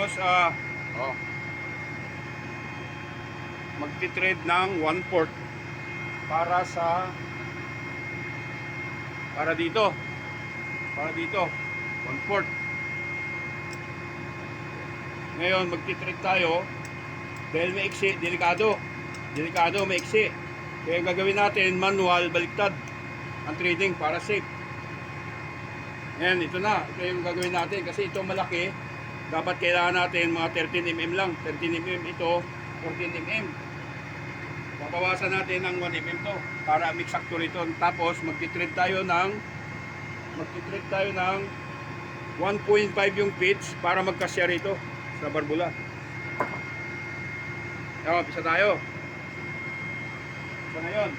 Tapos, Oh. magti-trade ng 1/4 para dito. Para dito, 1/4. Ngayon, magti-trade tayo dahil may iksi, delikado. Delikado, may iksi. Kaya ang gagawin natin, manual, baliktad ang trading para safe. Ngayon, ito na. Ito yung gagawin natin kasi ito malaki. Dapat kailangan natin mga 13mm lang. 13mm ito, 14mm. Babawasan natin ng 1mm to para mix sakto rito. Tapos magti-trade tayo ng 1.5 yung pitch para magkasya rito sa barbula. Ayan, pisa tayo. So ngayon,